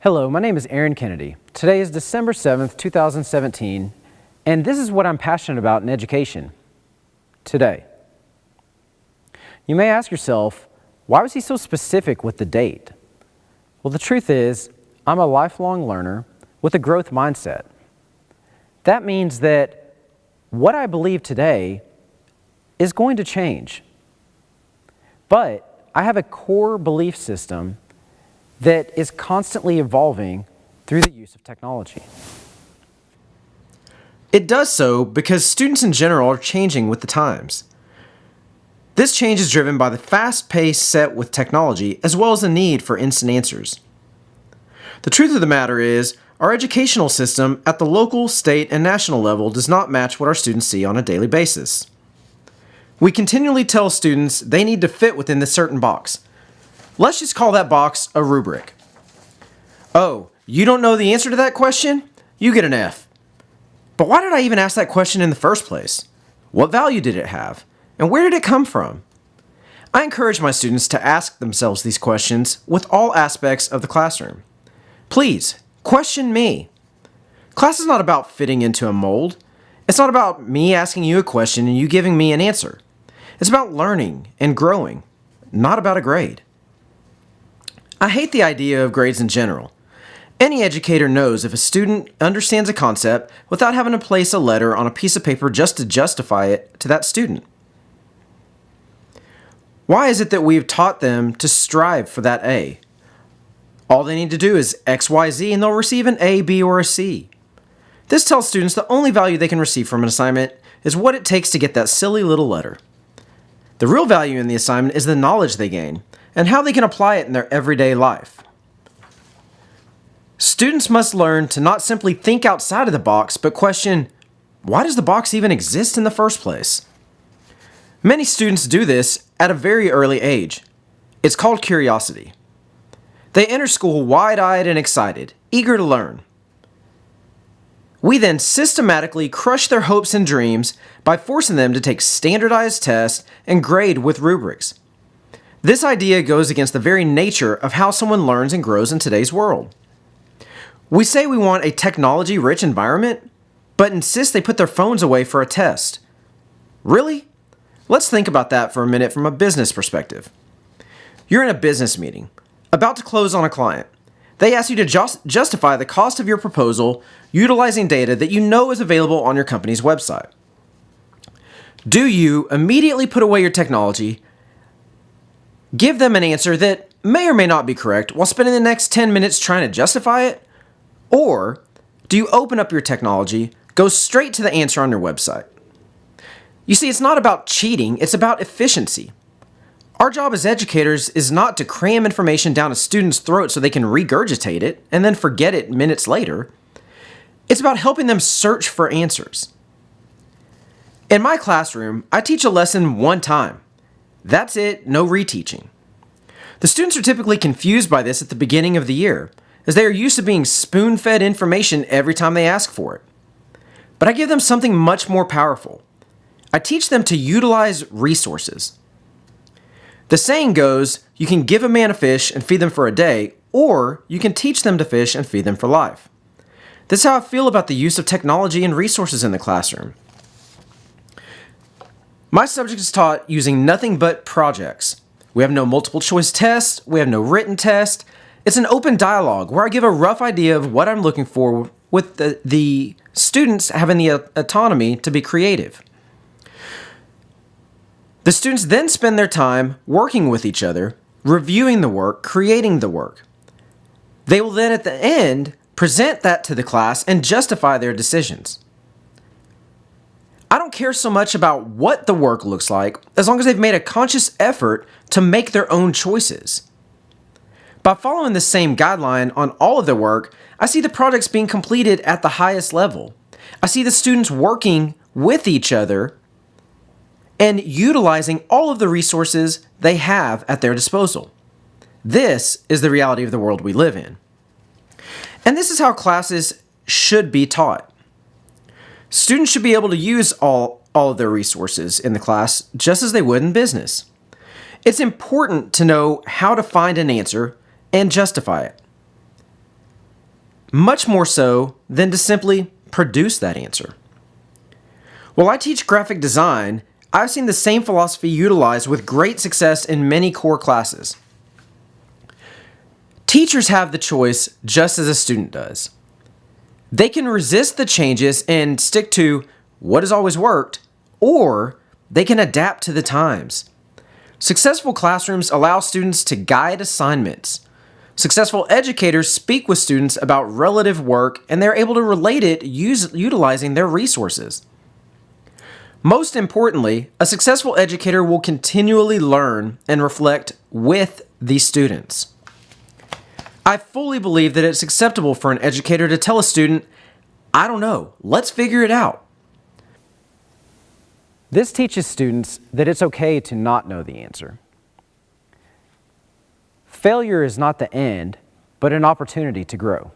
Hello, my name is Aaron Kennedy. Today is December 7th, 2017, and this is what I'm passionate about in education today. You may ask yourself, why was he so specific with the date? Well, the truth is, I'm a lifelong learner with a growth mindset. That means that what I believe today is going to change. But I have a core belief system that is constantly evolving through the use of technology. It does so because students in general are changing with the times. This change is driven by the fast pace set with technology as well as the need for instant answers. The truth of the matter is, our educational system at the local, state, and national level does not match what our students see on a daily basis. We continually tell students they need to fit within this certain box. Let's just call that box a rubric. Oh, you don't know the answer to that question? You get an F. But why did I even ask that question in the first place? What value did it have? And where did it come from? I encourage my students to ask themselves these questions with all aspects of the classroom. Please, question me. Class is not about fitting into a mold. It's not about me asking you a question and you giving me an answer. It's about learning and growing, not about a grade. I hate the idea of grades in general. Any educator knows if a student understands a concept without having to place a letter on a piece of paper just to justify it to that student. Why is it that we've taught them to strive for that A? All they need to do is X, Y, Z, and they'll receive an A, B, or a C. This tells students the only value they can receive from an assignment is what it takes to get that silly little letter. The real value in the assignment is the knowledge they gain and how they can apply it in their everyday life. Students must learn to not simply think outside of the box, but question, why does the box even exist in the first place? Many students do this at a very early age. It's called curiosity. They enter school wide-eyed and excited, eager to learn. We then systematically crush their hopes and dreams by forcing them to take standardized tests and grade with rubrics. This idea goes against the very nature of how someone learns and grows in today's world. We say we want a technology-rich environment, but insist they put their phones away for a test. Really? Let's think about that for a minute from a business perspective. You're in a business meeting, about to close on a client. They ask you to justify the cost of your proposal utilizing data that you know is available on your company's website. Do you immediately put away your technology, give them an answer that may or may not be correct while spending the next 10 minutes trying to justify it? Or do you open up your technology, go straight to the answer on your website? You see, it's not about cheating, it's about efficiency. Our job as educators is not to cram information down a student's throat so they can regurgitate it and then forget it minutes later. It's about helping them search for answers. In my classroom, I teach a lesson one time. That's it, no reteaching. The students are typically confused by this at the beginning of the year, as they are used to being spoon-fed information every time they ask for it. But I give them something much more powerful. I teach them to utilize resources. The saying goes, you can give a man a fish and feed them for a day, or you can teach them to fish and feed them for life. This is how I feel about the use of technology and resources in the classroom. My subject is taught using nothing but projects. We have no multiple choice tests, we have no written test. It's an open dialogue where I give a rough idea of what I'm looking for with the students having the autonomy to be creative. The students then spend their time working with each other, reviewing the work, creating the work. They will then at the end present that to the class and justify their decisions. I don't care so much about what the work looks like as long as they've made a conscious effort to make their own choices. By following the same guideline on all of their work, I see the projects being completed at the highest level. I see the students working with each other and utilizing all of the resources they have at their disposal. This is the reality of the world we live in. And this is how classes should be taught. Students should be able to use all of their resources in the class just as they would in business. It's important to know how to find an answer and justify it. much more so than to simply produce that answer. While I teach graphic design, I've seen the same philosophy utilized with great success in many core classes. Teachers have the choice just as a student does. They can resist the changes and stick to what has always worked, or they can adapt to the times. Successful classrooms allow students to guide assignments. Successful educators speak with students about relative work, and they're able to relate it utilizing their resources. Most importantly, a successful educator will continually learn and reflect with the students. I fully believe that it's acceptable for an educator to tell a student, "I don't know, let's figure it out." This teaches students that it's okay to not know the answer. Failure is not the end, but an opportunity to grow.